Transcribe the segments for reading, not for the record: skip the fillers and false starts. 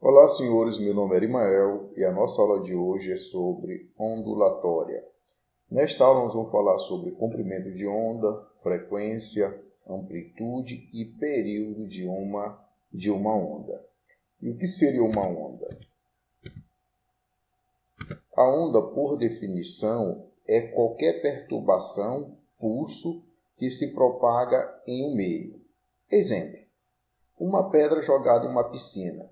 Olá, senhores, meu nome é Arimael e a nossa aula de hoje é sobre ondulatória. Nesta aula nós vamos falar sobre comprimento de onda, frequência, amplitude e período de uma onda. E o que seria uma onda? A onda, por definição, é qualquer perturbação, pulso, que se propaga em um meio. Exemplo, uma pedra jogada em uma piscina.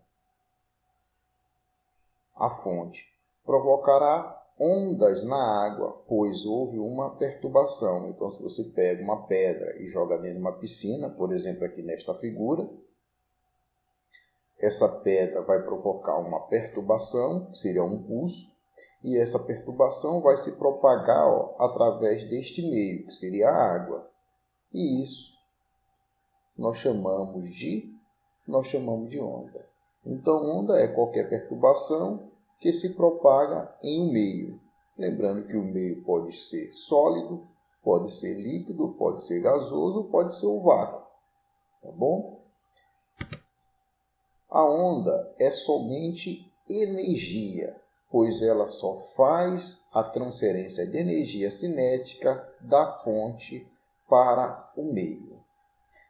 A fonte provocará ondas na água, pois houve uma perturbação. Então, se você pega uma pedra e joga dentro de uma piscina, por exemplo, aqui nesta figura, essa pedra vai provocar uma perturbação, que seria um pulso, e essa perturbação vai se propagar através deste meio, que seria a água. E isso nós chamamos de onda. Então, onda é qualquer perturbação que se propaga em um meio. Lembrando que o meio pode ser sólido, pode ser líquido, pode ser gasoso, pode ser o vácuo. Tá bom? A onda é somente energia, pois ela só faz a transferência de energia cinética da fonte para o meio.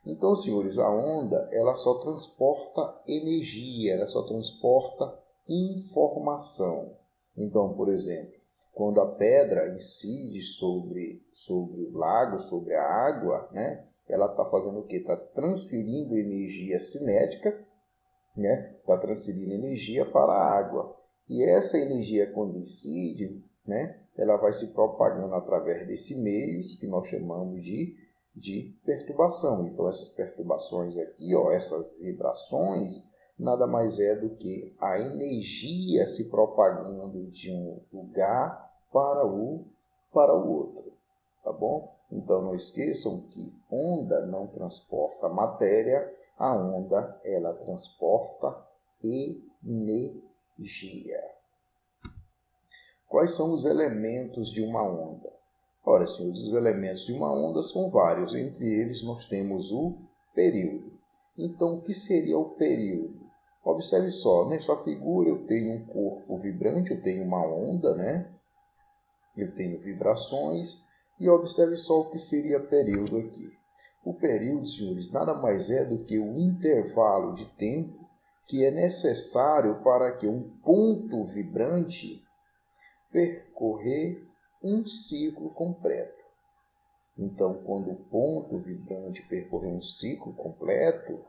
Então, senhores, a onda ela só transporta energia, ela só transporta informação. Então, por exemplo, quando a pedra incide sobre o lago, sobre a água, né, ela está fazendo o quê? Está transferindo energia cinética, né, está transferindo energia para a água. E essa energia, quando incide, né, ela vai se propagando através desses meios que nós chamamos de perturbação. Então, essas perturbações aqui, essas vibrações, nada mais é do que a energia se propagando de um lugar para o outro. Tá bom? Então, não esqueçam que onda não transporta matéria, a onda ela transporta energia. Quais são os elementos de uma onda? Ora, senhores, os elementos de uma onda são vários. Entre eles, nós temos o período. Então, o que seria o período? Observe só, nessa figura eu tenho um corpo vibrante, eu tenho uma onda, né? Eu tenho vibrações. E observe só o que seria período aqui. O período, senhores, nada mais é do que o intervalo de tempo que é necessário para que um ponto vibrante percorrer um ciclo completo. Então, quando o ponto vibrante percorrer um ciclo completo,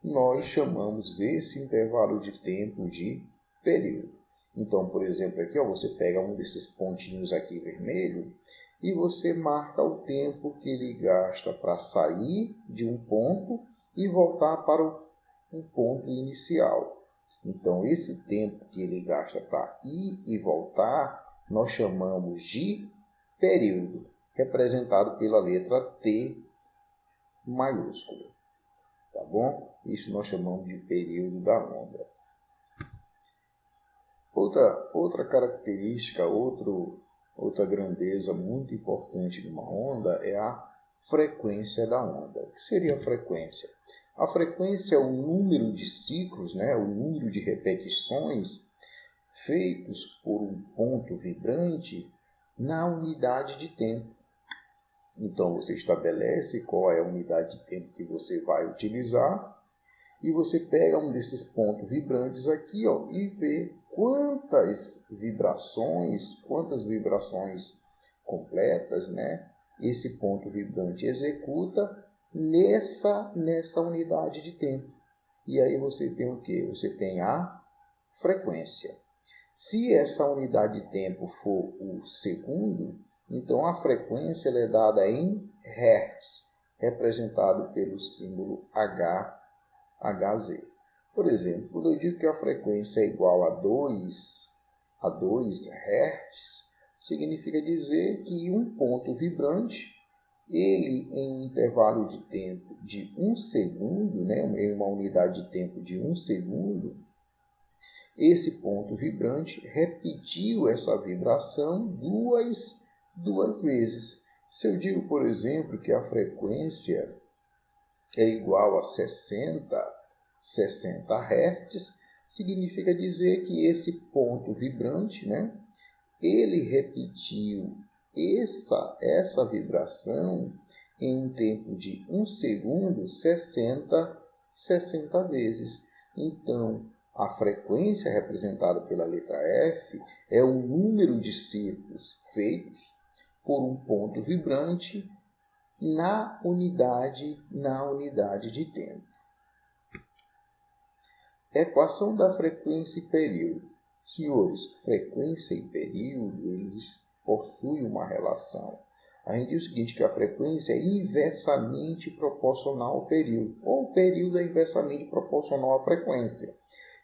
nós chamamos esse intervalo de tempo de período. Então, por exemplo, aqui você pega um desses pontinhos aqui vermelho e você marca o tempo que ele gasta para sair de um ponto e voltar para o ponto inicial. Então, esse tempo que ele gasta para ir e voltar, nós chamamos de período, representado pela letra T maiúscula. Tá bom? Isso nós chamamos de período da onda. Outra característica, outra grandeza muito importante de uma onda é a frequência da onda. O que seria a frequência? A frequência é o número de ciclos, né? O número de repetições feitos por um ponto vibrante na unidade de tempo. Então, você estabelece qual é a unidade de tempo que você vai utilizar e você pega um desses pontos vibrantes aqui e vê quantas vibrações completas, né, esse ponto vibrante executa nessa unidade de tempo. E aí você tem o quê? Você tem a frequência. Se essa unidade de tempo for o segundo, então a frequência é dada em Hertz, representado pelo símbolo Hz. Por exemplo, quando eu digo que a frequência é igual a 2 Hz, significa dizer que um ponto vibrante, ele em um intervalo de tempo de 1 segundo, né, em uma unidade de tempo de 1 segundo, esse ponto vibrante repetiu essa vibração duas vezes. Se eu digo, por exemplo, que a frequência é igual a 60 Hz, significa dizer que esse ponto vibrante, né, ele repetiu essa vibração em um tempo de 1 segundo 60 vezes. Então, a frequência representada pela letra F é o número de círculos feitos por um ponto vibrante na unidade de tempo. Equação da frequência e período. Senhores, frequência e período, eles possuem uma relação. A gente diz o seguinte, que a frequência é inversamente proporcional ao período, ou o período é inversamente proporcional à frequência.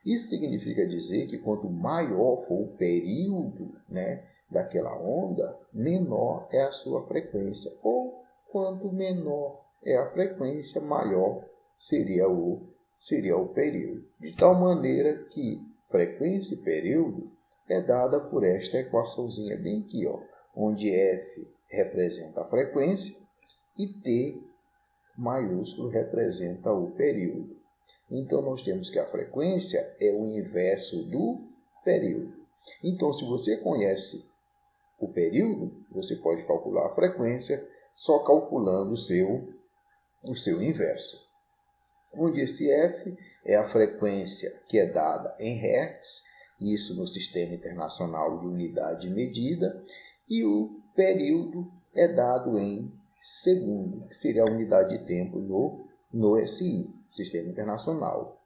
Isso significa dizer que quanto maior for o período, né, daquela onda, menor é a sua frequência. Ou quanto menor é a frequência, maior seria o período. De tal maneira que frequência e período é dada por esta equaçãozinha bem aqui, ó, onde F representa a frequência e T maiúsculo representa o período. Então, nós temos que a frequência é o inverso do período. Então, se você conhece o período, você pode calcular a frequência só calculando o seu inverso. Onde esse F é a frequência que é dada em Hertz, isso no Sistema Internacional de Unidade de Medida, e o período é dado em segundo, que seria a unidade de tempo no SI, Sistema Internacional.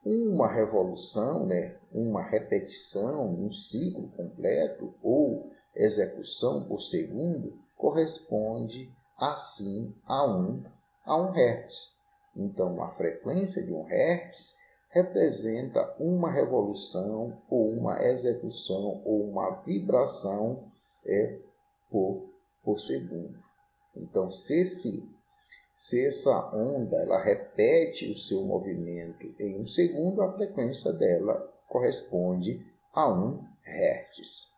Uma revolução, né, uma repetição, um ciclo completo ou execução por segundo corresponde assim a 1 Hertz. Então, a frequência de 1 Hertz representa uma revolução ou uma execução ou uma vibração por segundo. Então, se essa onda ela repete o seu movimento em 1 segundo, a frequência dela corresponde a 1 Hertz.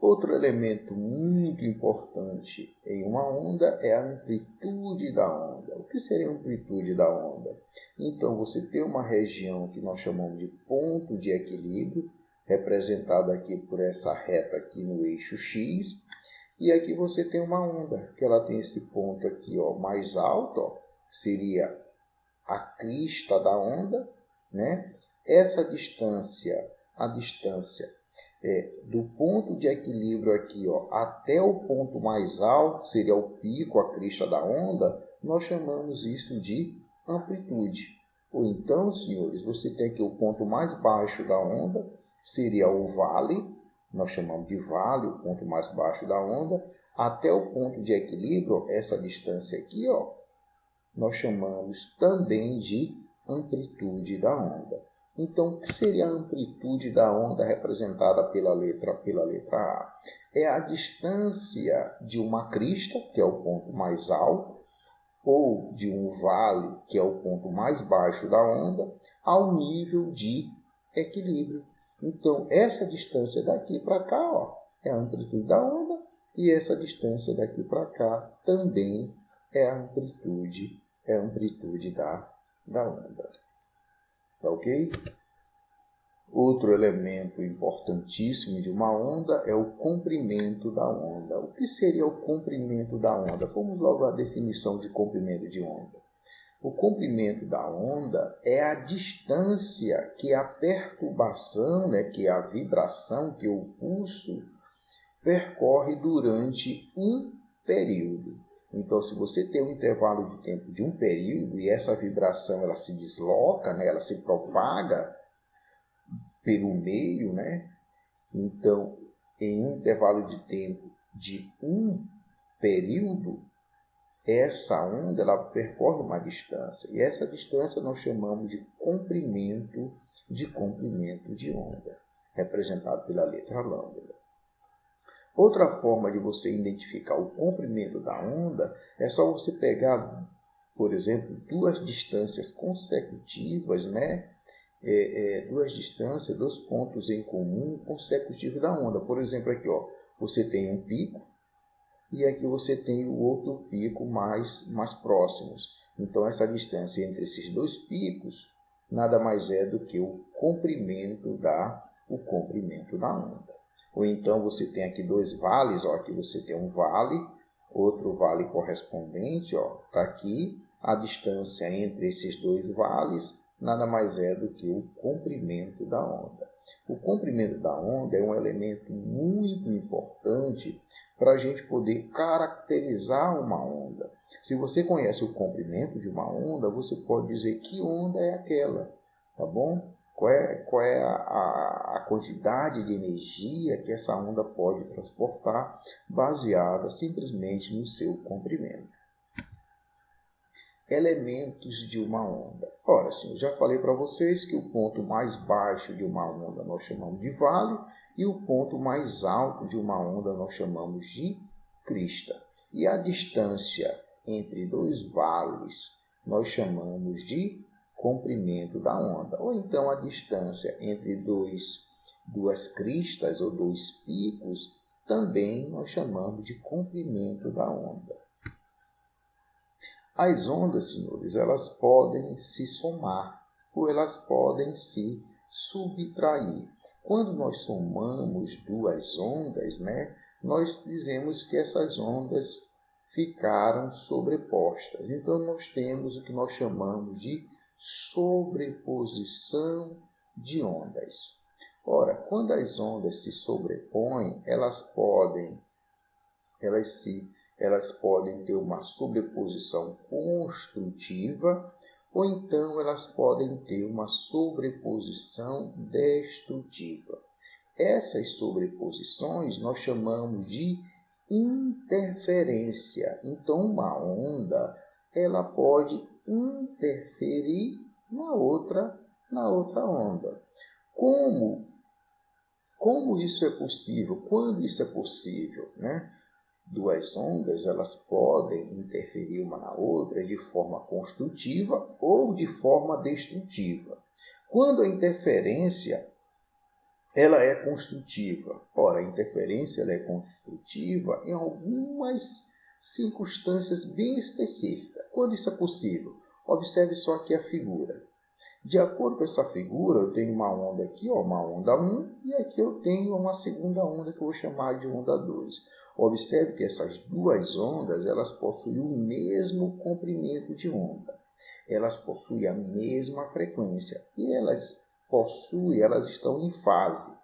Outro elemento muito importante em uma onda é a amplitude da onda. O que seria a amplitude da onda? Então, você tem uma região que nós chamamos de ponto de equilíbrio, representado aqui por essa reta aqui no eixo X, e aqui você tem uma onda, que ela tem esse ponto aqui, ó, mais alto, ó, seria a crista da onda, né? Essa distância, a distância do ponto de equilíbrio aqui, ó, até o ponto mais alto, seria o pico, a crista da onda, nós chamamos isso de amplitude. Ou então, senhores, você tem aqui o ponto mais baixo da onda, seria o vale, nós chamamos de vale, o ponto mais baixo da onda, até o ponto de equilíbrio, essa distância aqui, ó, nós chamamos também de amplitude da onda. Então, o que seria a amplitude da onda representada pela letra A? É a distância de uma crista, que é o ponto mais alto, ou de um vale, que é o ponto mais baixo da onda, ao nível de equilíbrio. Então, essa distância daqui para cá, ó, é a amplitude da onda, e essa distância daqui para cá também é a amplitude da onda. Tá ok? Outro elemento importantíssimo de uma onda é o comprimento da onda. O que seria o comprimento da onda? Vamos logo à definição de comprimento de onda. O comprimento da onda é a distância que a perturbação, né, que a vibração, que o pulso percorre durante um período. Então, se você tem um intervalo de tempo de um período e essa vibração ela se desloca, né, ela se propaga pelo meio, né? Então, em um intervalo de tempo de um período, essa onda ela percorre uma distância. E essa distância nós chamamos de comprimento de onda, representado pela letra lambda. Outra forma de você identificar o comprimento da onda é só você pegar, por exemplo, duas distâncias consecutivas, né? Duas distâncias, dois pontos em comum consecutivos da onda. Por exemplo, aqui, ó, você tem um pico e aqui você tem o outro pico mais próximos. Então, essa distância entre esses dois picos nada mais é do que o comprimento da onda. Ou então você tem aqui dois vales, ó, aqui você tem um vale, outro vale correspondente, ó, tá aqui. A distância entre esses dois vales nada mais é do que o comprimento da onda. O comprimento da onda é um elemento muito importante para a gente poder caracterizar uma onda. Se você conhece o comprimento de uma onda, você pode dizer que onda é aquela, tá bom? Qual é a quantidade de energia que essa onda pode transportar baseada simplesmente no seu comprimento. Elementos de uma onda. Ora, sim, eu já falei para vocês que o ponto mais baixo de uma onda nós chamamos de vale e o ponto mais alto de uma onda nós chamamos de crista. E a distância entre dois vales nós chamamos de comprimento da onda. Ou então a distância entre duas cristas ou dois picos também nós chamamos de comprimento da onda. As ondas, senhores, elas podem se somar ou elas podem se subtrair. Quando nós somamos duas ondas, nós dizemos que essas ondas ficaram sobrepostas. Então, nós temos o que nós chamamos de sobreposição de ondas. Ora, quando as ondas se sobrepõem, elas podem ter uma sobreposição construtiva ou então elas podem ter uma sobreposição destrutiva. Essas sobreposições nós chamamos de interferência. Então, uma onda ela pode interferir na outra onda. Como isso é possível? Quando isso é possível, Duas ondas elas podem interferir uma na outra de forma construtiva ou de forma destrutiva. Quando a interferência ela é construtiva, ora, a interferência ela é construtiva em algumas circunstâncias bem específicas. Quando isso é possível? Observe só aqui a figura. De acordo com essa figura, eu tenho uma onda aqui, uma onda 1, e aqui eu tenho uma segunda onda que eu vou chamar de onda 2. Observe que essas duas ondas elas possuem o mesmo comprimento de onda. Elas possuem a mesma frequência e elas estão em fase.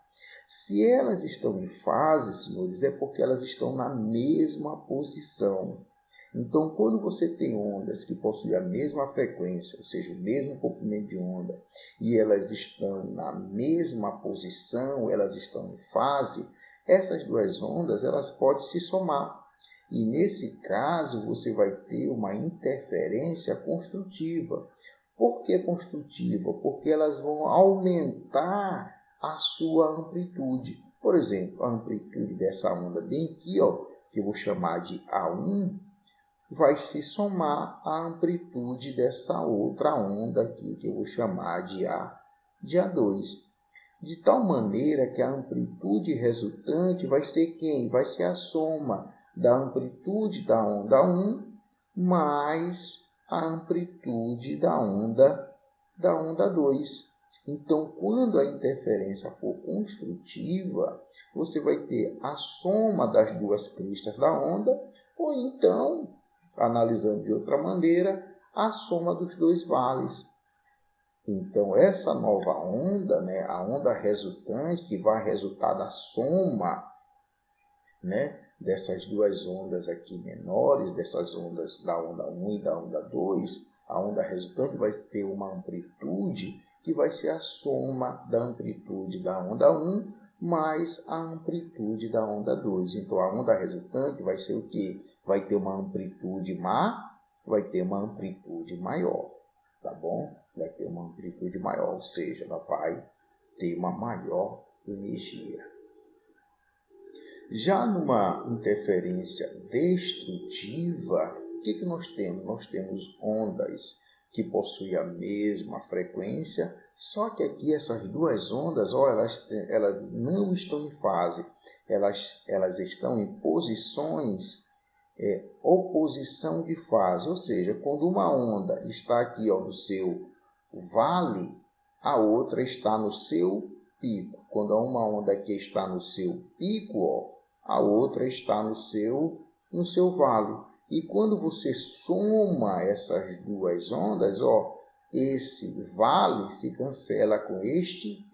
Se elas estão em fase, senhores, é porque elas estão na mesma posição. Então, quando você tem ondas que possuem a mesma frequência, ou seja, o mesmo comprimento de onda, e elas estão na mesma posição, elas estão em fase, essas duas ondas elas podem se somar. E nesse caso, você vai ter uma interferência construtiva. Por que construtiva? Porque elas vão aumentar a sua amplitude. Por exemplo, a amplitude dessa onda bem aqui, que eu vou chamar de A1, vai se somar à amplitude dessa outra onda aqui, que eu vou chamar de A2. De tal maneira que a amplitude resultante vai ser quem? Vai ser a soma da amplitude da onda 1 mais a amplitude da onda 2. Então, quando a interferência for construtiva, você vai ter a soma das duas cristas da onda, ou então, analisando de outra maneira, a soma dos dois vales. Então, essa nova onda, a onda resultante, que vai resultar da soma dessas duas ondas aqui menores, dessas ondas da onda 1 e da onda 2, a onda resultante vai ter uma amplitude que vai ser a soma da amplitude da onda 1 mais a amplitude da onda 2. Então, a onda resultante vai ser o quê? Vai ter uma amplitude maior, tá bom? Vai ter uma amplitude maior, ou seja, ela vai ter uma maior energia. Já numa interferência destrutiva, o que nós temos? Nós temos ondas que possuem a mesma frequência, só que aqui essas duas ondas, elas não estão em fase, elas estão em oposição de fase, ou seja, quando uma onda está aqui no seu vale, a outra está no seu pico. Quando uma onda aqui está no seu pico, a outra está no seu vale. E quando você soma essas duas ondas, esse vale se cancela com este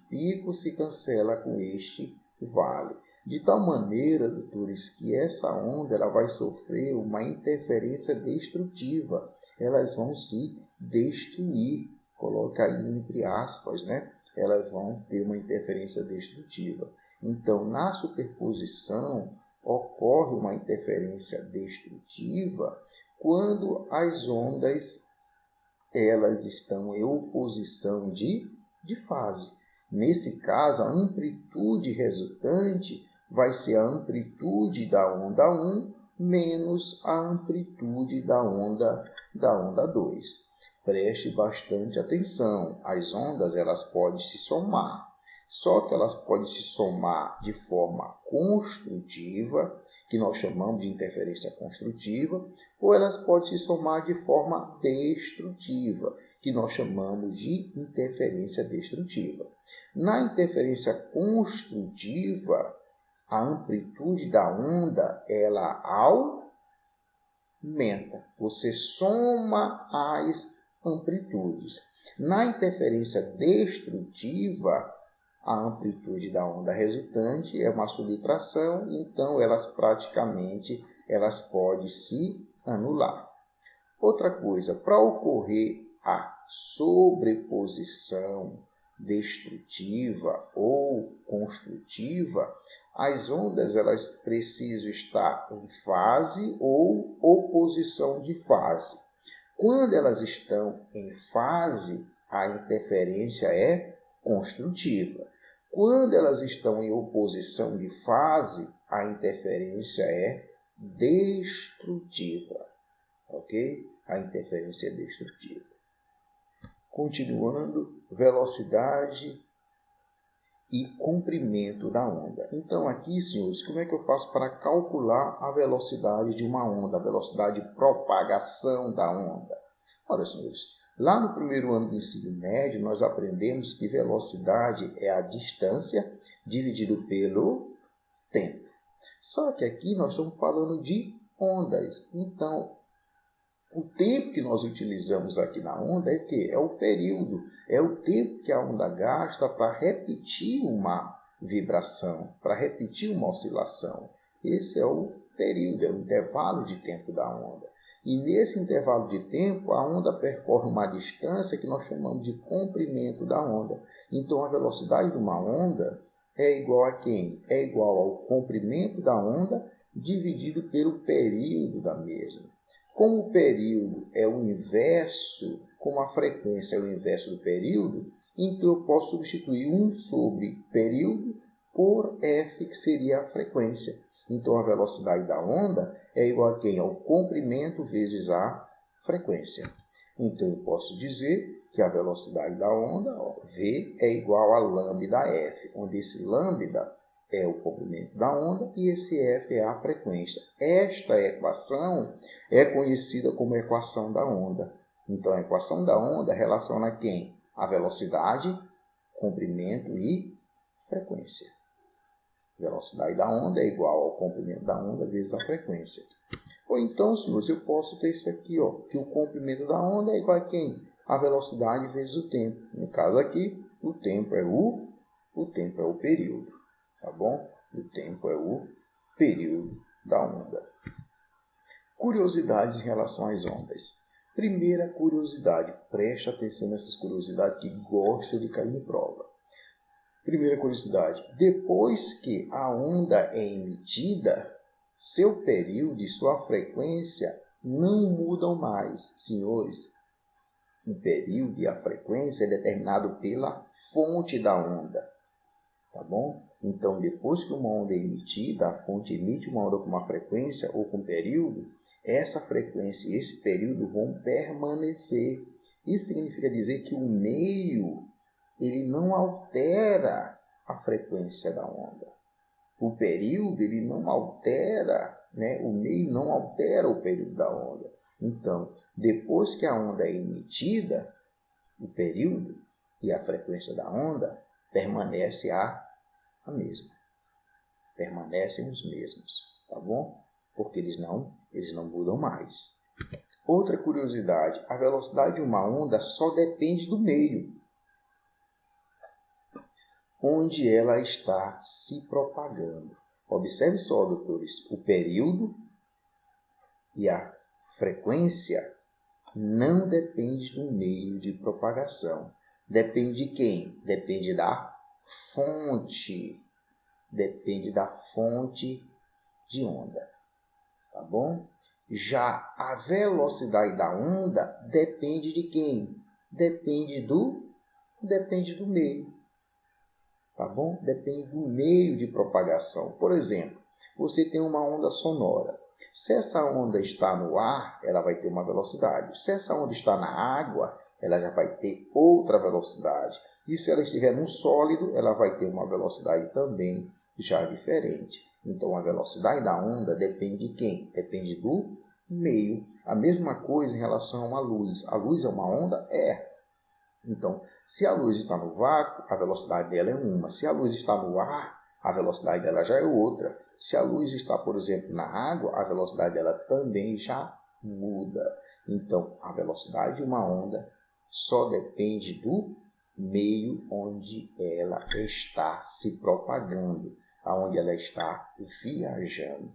pico se cancela com este vale. De tal maneira, doutores, que essa onda ela vai sofrer uma interferência destrutiva. Elas vão se destruir. Coloca aí entre aspas, né? Elas vão ter uma interferência destrutiva. Então, na superposição, ocorre uma interferência destrutiva quando as ondas elas estão em oposição de fase. Nesse caso, a amplitude resultante vai ser a amplitude da onda 1 menos a amplitude da onda 2. Preste bastante atenção. As ondas elas podem se somar. Só que elas podem se somar de forma construtiva, que nós chamamos de interferência construtiva, ou elas podem se somar de forma destrutiva, que nós chamamos de interferência destrutiva. Na interferência construtiva, a amplitude da onda ela aumenta. Você soma as amplitudes. Na interferência destrutiva, a amplitude da onda resultante é uma subtração, então elas podem se anular. Outra coisa, para ocorrer a sobreposição destrutiva ou construtiva, as ondas elas precisam estar em fase ou oposição de fase. Quando elas estão em fase, a interferência é construtiva. Quando elas estão em oposição de fase, a interferência é destrutiva. Ok? A interferência é destrutiva. Continuando, velocidade e comprimento da onda. Então aqui, senhores, como é que eu faço para calcular a velocidade de uma onda, a velocidade de propagação da onda? Olha, senhores, lá no primeiro ano do ensino médio, nós aprendemos que velocidade é a distância dividido pelo tempo. Só que aqui nós estamos falando de ondas. Então, o tempo que nós utilizamos aqui na onda é o quê? É o período. É o tempo que a onda gasta para repetir uma vibração, para repetir uma oscilação. Esse é o período, é o intervalo de tempo da onda. E nesse intervalo de tempo, a onda percorre uma distância que nós chamamos de comprimento da onda. Então, a velocidade de uma onda é igual a quem? É igual ao comprimento da onda dividido pelo período da mesma. Como o período é o inverso, como a frequência é o inverso do período, então eu posso substituir 1 sobre período por f, que seria a frequência. Então, a velocidade da onda é igual a quem? Ao comprimento vezes a frequência. Então, eu posso dizer que a velocidade da onda, v, é igual a lambda f, onde esse lambda é o comprimento da onda e esse f é a frequência. Esta equação é conhecida como equação da onda. Então, a equação da onda relaciona quem? A velocidade, comprimento e frequência. Velocidade da onda é igual ao comprimento da onda vezes a frequência. Ou então, senhores, eu posso ter isso aqui, que o comprimento da onda é igual a quem? A velocidade vezes o tempo. No caso aqui, o tempo é o período, tá bom? O tempo é o período da onda. Curiosidades em relação às ondas. Primeira curiosidade, preste atenção nessas curiosidades que gostam de cair em prova. Primeira curiosidade, depois que a onda é emitida, seu período e sua frequência não mudam mais. Senhores, o período e a frequência é determinado pela fonte da onda, tá bom? Então, depois que uma onda é emitida, a fonte emite uma onda com uma frequência ou com período, essa frequência e esse período vão permanecer. Isso significa dizer que o meio ele não altera a frequência da onda. O período ele não altera, o meio não altera o período da onda. Então, depois que a onda é emitida, o período e a frequência da onda permanece a mesma. Permanecem os mesmos, tá bom? Porque eles não mudam mais. Outra curiosidade, a velocidade de uma onda só depende do meio onde ela está se propagando. Observe só, doutores, o período e a frequência não depende do meio de propagação. Depende de quem? Depende da fonte. Depende da fonte de onda, tá bom? Já a velocidade da onda depende de quem? Depende do meio, tá bom? Depende do meio de propagação. Por exemplo, você tem uma onda sonora. Se essa onda está no ar, ela vai ter uma velocidade. Se essa onda está na água, ela já vai ter outra velocidade. E se ela estiver num sólido, ela vai ter uma velocidade também já diferente. Então, a velocidade da onda depende de quem? Depende do meio. A mesma coisa em relação a uma luz. A luz é uma onda? É. Então, se a luz está no vácuo, a velocidade dela é uma. Se a luz está no ar, a velocidade dela já é outra. Se a luz está, por exemplo, na água, a velocidade dela também já muda. Então, a velocidade de uma onda só depende do meio onde ela está se propagando, aonde ela está viajando.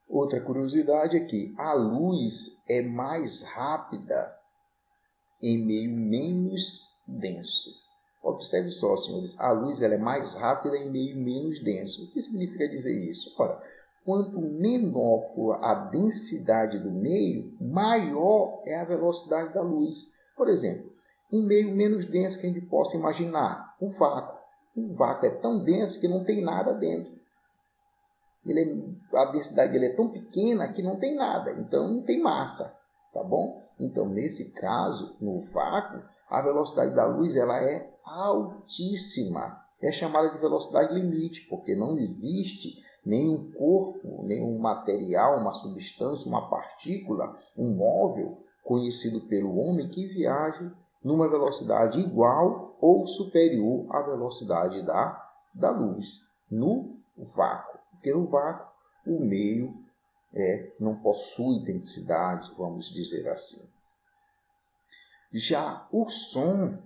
Outra curiosidade é que a luz é mais rápida em meio menos denso. Observe só, senhores, a luz ela é mais rápida em meio menos denso. O que significa dizer isso? Ora, quanto menor for a densidade do meio, maior é a velocidade da luz. Por exemplo, um meio menos denso que a gente possa imaginar, um vácuo. Um vácuo é tão denso que não tem nada dentro. A densidade dele é tão pequena que não tem nada, então não tem massa, tá bom? Então, nesse caso, no vácuo, a velocidade da luz ela é altíssima. É chamada de velocidade limite, porque não existe nenhum corpo, nenhum material, uma substância, uma partícula, um móvel conhecido pelo homem que viaje numa velocidade igual ou superior à velocidade da luz, no vácuo. Porque no vácuo o meio não possui densidade, vamos dizer assim. Já o som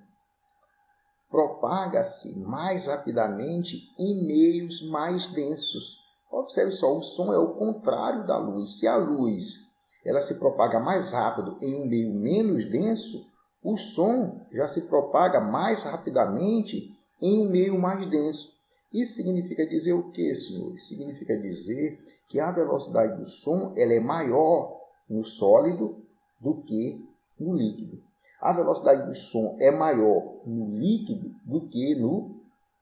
propaga-se mais rapidamente em meios mais densos. Observe só, o som é o contrário da luz. Se a luz ela se propaga mais rápido em um meio menos denso, o som já se propaga mais rapidamente em um meio mais denso. Isso significa dizer o que, senhores? Significa dizer que a velocidade do som ela é maior no sólido do que no líquido. A velocidade do som é maior no líquido do que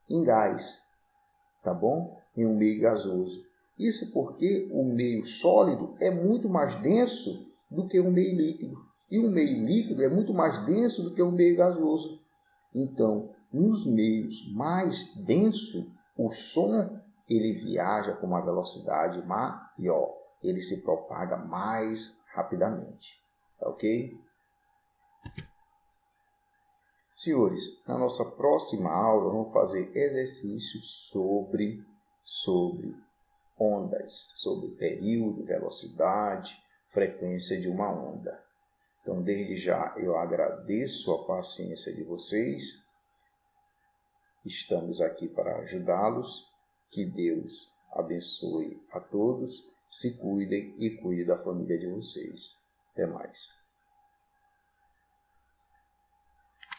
em gás, tá bom? Em um meio gasoso. Isso porque o meio sólido é muito mais denso do que o meio líquido. E o meio líquido é muito mais denso do que o meio gasoso. Então, nos meios mais densos, o som ele viaja com uma velocidade maior. Ele se propaga mais rapidamente. Tá ok? Senhores, na nossa próxima aula vamos fazer exercícios sobre ondas, sobre período, velocidade, frequência de uma onda. Então, desde já, eu agradeço a paciência de vocês. Estamos aqui para ajudá-los. Que Deus abençoe a todos. Se cuidem e cuide da família de vocês. Até mais.